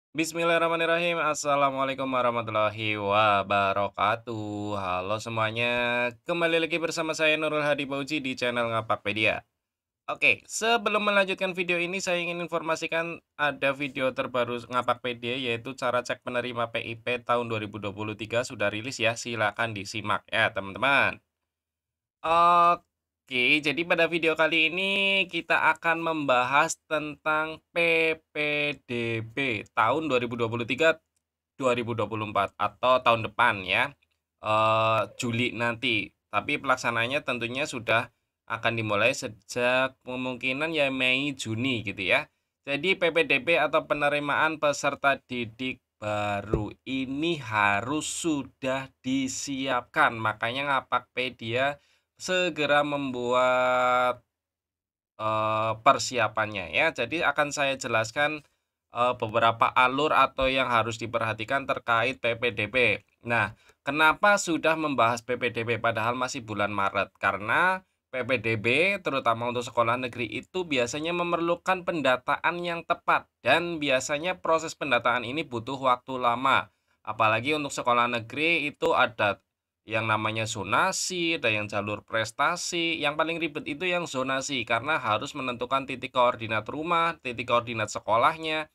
Bismillahirrahmanirrahim. Assalamualaikum warahmatullahi wabarakatuh. Halo semuanya, kembali lagi bersama saya Nurul Hadi Fauzi di channel Ngapakpedia. Oke, sebelum melanjutkan video ini saya ingin informasikan ada video terbaru Ngapakpedia yaitu cara cek penerima PIP tahun 2023 sudah rilis ya. Silakan disimak ya teman-teman. Oke, jadi pada video kali ini kita akan membahas tentang PPDB tahun 2023-2024 atau tahun depan ya, Juli nanti. Tapi pelaksananya tentunya sudah akan dimulai sejak kemungkinan ya Mei, Juni gitu ya. Jadi PPDB atau penerimaan peserta didik baru ini harus sudah disiapkan. Makanya Ngapakpedia segera membuat, persiapannya ya. Jadi akan saya jelaskan, beberapa alur atau yang harus diperhatikan terkait PPDB. Nah, kenapa sudah membahas PPDB padahal masih bulan Maret? Karena PPDB terutama untuk sekolah negeri itu biasanya memerlukan pendataan yang tepat dan biasanya proses pendataan ini butuh waktu lama. Apalagi untuk sekolah negeri itu ada yang namanya zonasi, ada yang jalur prestasi, yang paling ribet itu yang zonasi karena harus menentukan titik koordinat rumah, titik koordinat sekolahnya.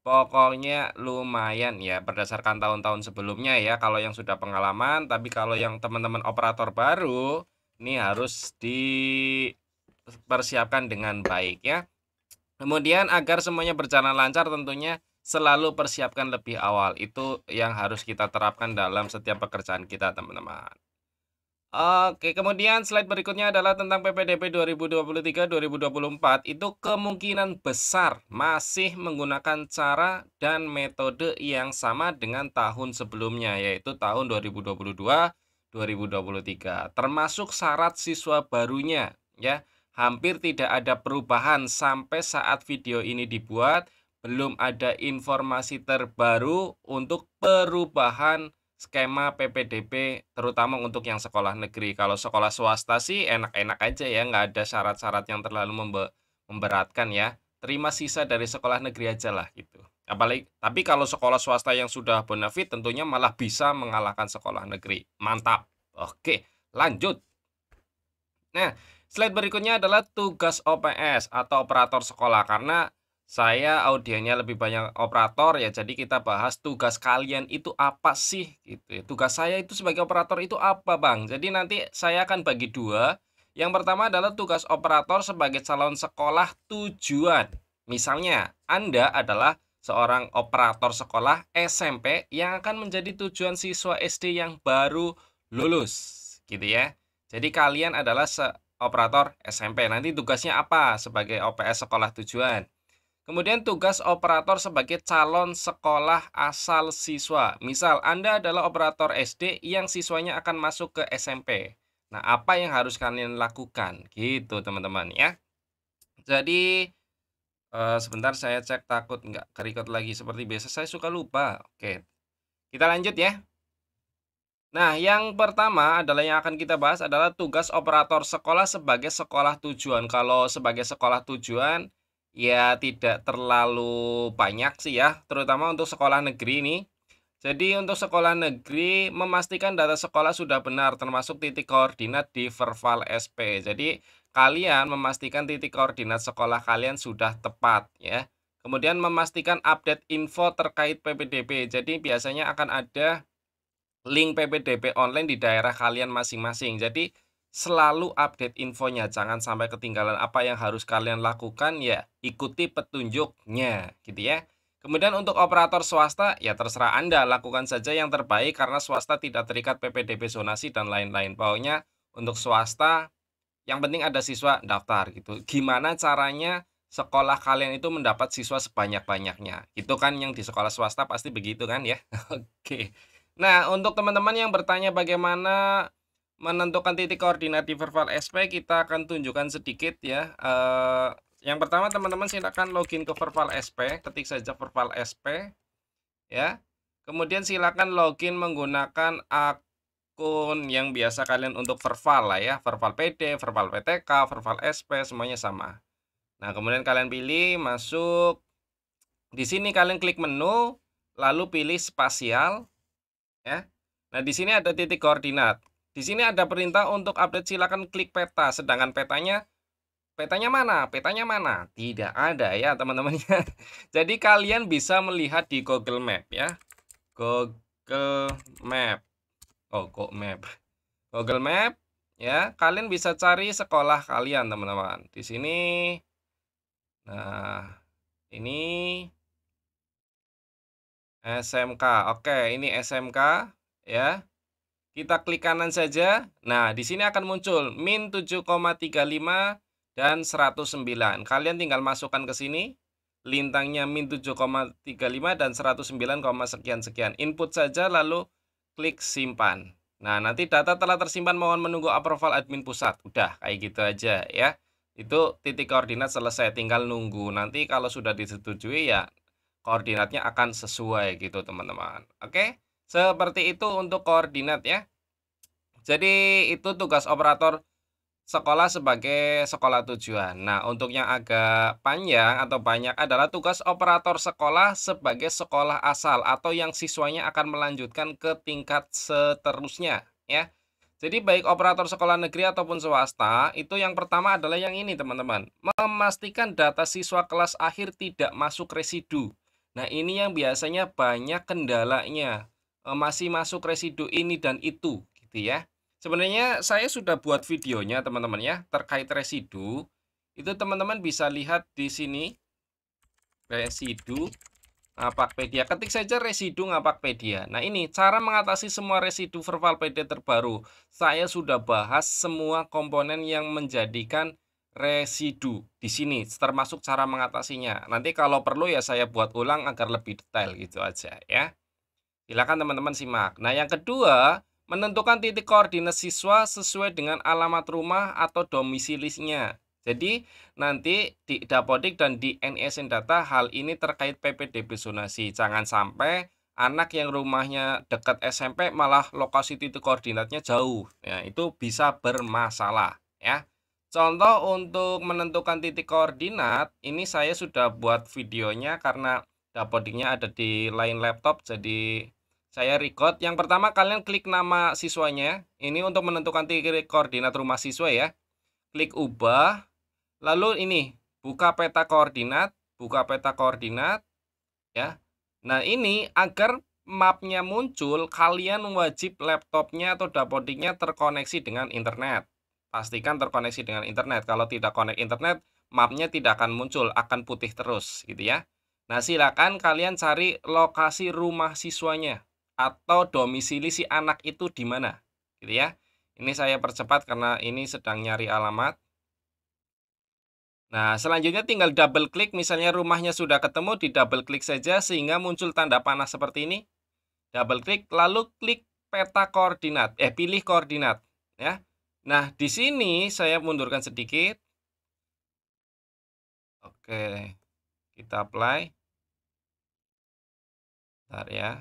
Pokoknya lumayan ya berdasarkan tahun-tahun sebelumnya ya kalau yang sudah pengalaman, tapi kalau yang teman-teman operator baru, ini harus dipersiapkan dengan baik ya. Kemudian agar semuanya berjalan lancar tentunya selalu persiapkan lebih awal. Itu yang harus kita terapkan dalam setiap pekerjaan kita, teman-teman. Oke, kemudian slide berikutnya adalah tentang PPDB 2023-2024. Itu kemungkinan besar masih menggunakan cara dan metode yang sama dengan tahun sebelumnya, yaitu tahun 2022-2023. Termasuk syarat siswa barunya, ya. Hampir tidak ada perubahan sampai saat video ini dibuat. Belum ada informasi terbaru untuk perubahan skema PPDB terutama untuk yang sekolah negeri. Kalau sekolah swasta sih enak-enak aja ya, nggak ada syarat-syarat yang terlalu memberatkan ya. Terima sisa dari sekolah negeri aja lah gitu. Apalagi tapi kalau sekolah swasta yang sudah bonafit tentunya malah bisa mengalahkan sekolah negeri. Mantap. Oke, lanjut. Nah, slide berikutnya adalah tugas OPS atau operator sekolah karena saya audiennya lebih banyak operator ya, jadi kita bahas tugas kalian itu apa sih gitu ya. Tugas saya itu sebagai operator itu apa, Bang? Jadi nanti saya akan bagi dua. Yang pertama adalah tugas operator sebagai calon sekolah tujuan. Misalnya, Anda adalah seorang operator sekolah SMP yang akan menjadi tujuan siswa SD yang baru lulus, gitu ya. Jadi kalian adalah operator SMP. Nanti tugasnya apa sebagai OPS sekolah tujuan? Kemudian tugas operator sebagai calon sekolah asal siswa. Misal Anda adalah operator SD yang siswanya akan masuk ke SMP. Nah, apa yang harus kalian lakukan? Gitu, teman-teman ya. Jadi, sebentar saya cek takut nggak ke lagi. Seperti biasa saya suka lupa. Oke, kita lanjut ya. Nah, yang pertama adalah yang akan kita bahas adalah tugas operator sekolah sebagai sekolah tujuan. Kalau sebagai sekolah tujuan, ya tidak terlalu banyak sih ya, terutama untuk sekolah negeri ini. Jadi untuk sekolah negeri memastikan data sekolah sudah benar termasuk titik koordinat di Verval SP. Jadi kalian memastikan titik koordinat sekolah kalian sudah tepat ya. Kemudian memastikan update info terkait PPDB. Jadi biasanya akan ada link PPDB online di daerah kalian masing-masing. Jadi, selalu update infonya, jangan sampai ketinggalan apa yang harus kalian lakukan, ya ikuti petunjuknya, gitu ya. Kemudian untuk operator swasta, ya terserah Anda, lakukan saja yang terbaik karena swasta tidak terikat PPDB zonasi dan lain-lain. Pokoknya untuk swasta, yang penting ada siswa daftar gitu. Gimana caranya sekolah kalian itu mendapat siswa sebanyak-banyaknya? Itu kan yang di sekolah swasta pasti begitu kan ya? Oke. Nah, untuk teman-teman yang bertanya bagaimana menentukan titik koordinat di Verval SP, kita akan tunjukkan sedikit ya. Yang pertama teman-teman silakan login ke Verval SP, ketik saja Verval SP ya. Kemudian silakan login menggunakan akun yang biasa kalian untuk Verval lah ya, Verval PD, Verval PTK, Verval SP semuanya sama. Nah, kemudian kalian pilih masuk. Di sini kalian klik menu, lalu pilih spasial, ya. Nah, di sini ada titik koordinat. Di sini ada perintah untuk update, silakan klik peta, sedangkan petanya mana? Petanya mana? Tidak ada ya, teman-teman ya. Jadi kalian bisa melihat di Google Map ya. Google Map. Oh, Google Map. Google Map ya, kalian bisa cari sekolah kalian, teman-teman. Di sini. Nah, ini SMK. Oke, ini SMK ya. Kita klik kanan saja. Nah, di sini akan muncul min 7,35 dan 109. Kalian tinggal masukkan ke sini. Lintangnya min 7,35 dan 109, sekian-sekian. Input saja lalu klik simpan. Nah, nanti data telah tersimpan, mohon menunggu approval admin pusat. Udah, kayak gitu aja ya. Itu titik koordinat selesai, tinggal nunggu. Nanti kalau sudah disetujui ya koordinatnya akan sesuai gitu, teman-teman. Oke? Seperti itu untuk koordinat ya. Jadi itu tugas operator sekolah sebagai sekolah tujuan. Nah, untuk yang agak panjang atau banyak adalah tugas operator sekolah sebagai sekolah asal atau yang siswanya akan melanjutkan ke tingkat seterusnya ya. Jadi baik operator sekolah negeri ataupun swasta, itu yang pertama adalah yang ini, teman-teman. Memastikan data siswa kelas akhir tidak masuk residu. Nah, ini yang biasanya banyak kendalanya. Masih masuk residu ini dan itu, gitu ya. Sebenarnya saya sudah buat videonya, teman-teman ya, terkait residu. Itu teman-teman bisa lihat di sini, residu Ngapakpedia, ketik saja residu Ngapakpedia. Nah, ini cara mengatasi semua residu Vervalpedia terbaru. Saya sudah bahas semua komponen yang menjadikan residu di sini, termasuk cara mengatasinya. Nanti kalau perlu ya saya buat ulang agar lebih detail gitu aja ya. Silakan teman-teman simak. Nah, yang kedua, menentukan titik koordinat siswa sesuai dengan alamat rumah atau domisilinya. Jadi, nanti di Dapodik dan di NISN Data hal ini terkait PPDB zonasi. Jangan sampai anak yang rumahnya dekat SMP malah lokasi titik koordinatnya jauh. Ya, itu bisa bermasalah ya. Contoh untuk menentukan titik koordinat, ini saya sudah buat videonya karena Dapodiknya ada di lain laptop, jadi saya record. Yang pertama kalian klik nama siswanya. Ini untuk menentukan titik koordinat rumah siswa ya. Klik ubah. Lalu ini buka peta koordinat ya. Nah, ini agar mapnya muncul, kalian wajib laptopnya atau dapodiknya terkoneksi dengan internet. Pastikan terkoneksi dengan internet. Kalau tidak connect internet, mapnya tidak akan muncul, akan putih terus gitu ya. Nah, silakan kalian cari lokasi rumah siswanya atau domisili si anak itu di mana, gitu ya. Ini saya percepat karena ini sedang nyari alamat. Nah, selanjutnya tinggal double klik, misalnya rumahnya sudah ketemu, di double klik saja sehingga muncul tanda panah seperti ini. Double klik, lalu klik peta koordinat, pilih koordinat, ya. Nah, di sini saya mundurkan sedikit. Oke, kita apply. Bentar ya.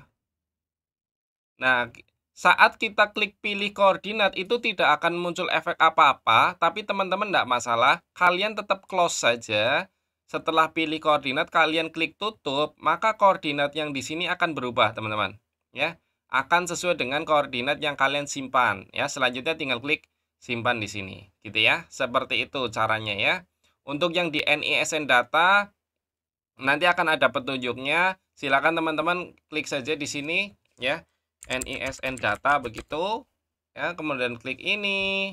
Nah, saat kita klik pilih koordinat itu tidak akan muncul efek apa-apa, tapi teman-teman tidak masalah, kalian tetap close saja. Setelah pilih koordinat, kalian klik tutup, maka koordinat yang di sini akan berubah, teman-teman. Ya, akan sesuai dengan koordinat yang kalian simpan. Ya, selanjutnya tinggal klik simpan di sini, gitu ya. Seperti itu caranya ya. Untuk yang di NISN Data, nanti akan ada petunjuknya. Silakan teman-teman klik saja di sini, ya. NISN Data begitu ya, kemudian klik ini.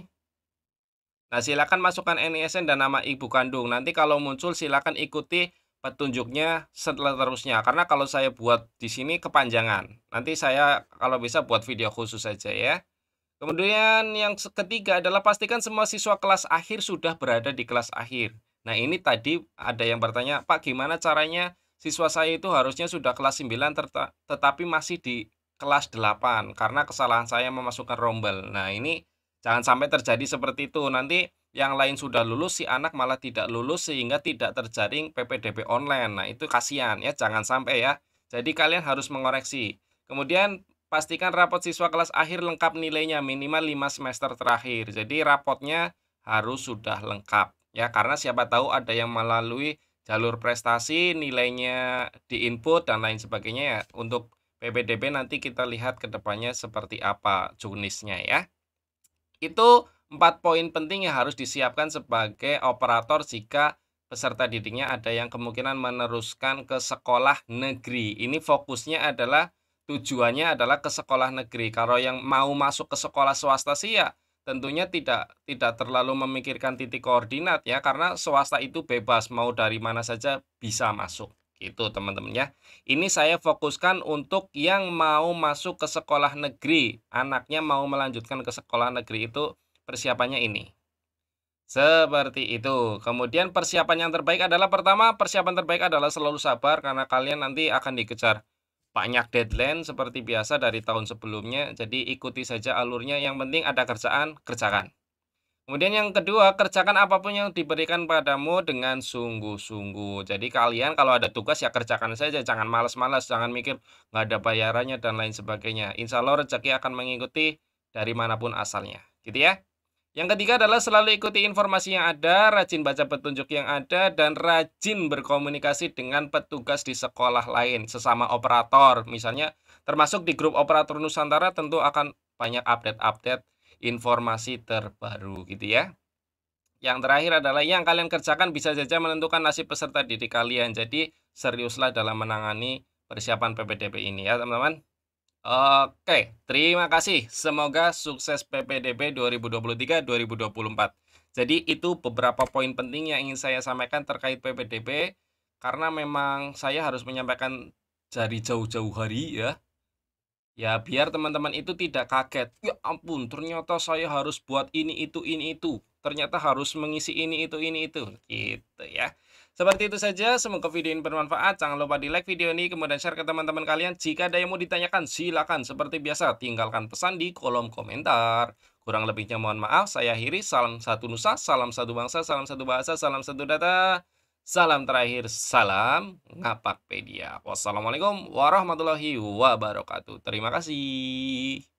Nah, silakan masukkan NISN dan nama ibu kandung. Nanti kalau muncul silakan ikuti petunjuknya seterusnya, karena kalau saya buat di sini kepanjangan. Nanti saya kalau bisa buat video khusus saja ya. Kemudian yang ketiga adalah pastikan semua siswa kelas akhir sudah berada di kelas akhir. Nah, ini tadi ada yang bertanya, "Pak, gimana caranya siswa saya itu harusnya sudah kelas 9 tetapi masih di kelas 8 karena kesalahan saya memasukkan rombel." Nah, ini jangan sampai terjadi seperti itu. Nanti yang lain sudah lulus, si anak malah tidak lulus sehingga tidak terjaring PPDB online. Nah, itu kasihan ya, jangan sampai ya. Jadi kalian harus mengoreksi. Kemudian pastikan rapot siswa kelas akhir lengkap nilainya minimal 5 semester terakhir. Jadi rapotnya harus sudah lengkap ya, karena siapa tahu ada yang melalui jalur prestasi, nilainya di-input dan lain sebagainya ya. Untuk PPDB nanti kita lihat ke depannya seperti apa jenisnya ya. Itu 4 poin penting yang harus disiapkan sebagai operator jika peserta didiknya ada yang kemungkinan meneruskan ke sekolah negeri. Ini fokusnya adalah tujuannya adalah ke sekolah negeri. Kalau yang mau masuk ke sekolah swasta sih ya tentunya tidak terlalu memikirkan titik koordinat ya, karena swasta itu bebas, mau dari mana saja bisa masuk, gitu teman-teman ya. Ini saya fokuskan untuk yang mau masuk ke sekolah negeri, anaknya mau melanjutkan ke sekolah negeri itu persiapannya ini. Seperti itu. Kemudian persiapan yang terbaik adalah pertama, persiapan terbaik adalah selalu sabar karena kalian nanti akan dikejar banyak deadline seperti biasa dari tahun sebelumnya. Jadi ikuti saja alurnya, yang penting ada kerjaan, kerjakan. Kemudian yang kedua, kerjakan apapun yang diberikan padamu dengan sungguh-sungguh. Jadi kalian kalau ada tugas ya kerjakan saja, jangan malas-malas, jangan mikir nggak ada bayarannya dan lain sebagainya. Insya Allah rezeki akan mengikuti dari manapun asalnya, gitu ya. Yang ketiga adalah selalu ikuti informasi yang ada, rajin baca petunjuk yang ada, dan rajin berkomunikasi dengan petugas di sekolah lain, sesama operator. Misalnya, termasuk di grup operator Nusantara tentu akan banyak update-update informasi terbaru gitu ya. Yang terakhir adalah yang kalian kerjakan bisa saja menentukan nasib peserta didik kalian. Jadi, seriuslah dalam menangani persiapan PPDB ini ya, teman-teman. Oke, terima kasih. Semoga sukses PPDB 2023-2024. Jadi itu beberapa poin penting yang ingin saya sampaikan terkait PPDB, karena memang saya harus menyampaikan dari jauh-jauh hari ya. Ya biar teman-teman itu tidak kaget, "Ya ampun ternyata saya harus buat ini itu. Ternyata harus mengisi ini itu." Gitu ya. Seperti itu saja, semoga video ini bermanfaat. Jangan lupa di-like video ini, kemudian share ke teman-teman kalian. Jika ada yang mau ditanyakan, silakan. Seperti biasa, tinggalkan pesan di kolom komentar. Kurang lebihnya mohon maaf, saya akhiri. Salam satu nusa, salam satu bangsa, salam satu bahasa, salam satu data. Salam terakhir, salam Ngapakpedia. Wassalamualaikum warahmatullahi wabarakatuh. Terima kasih.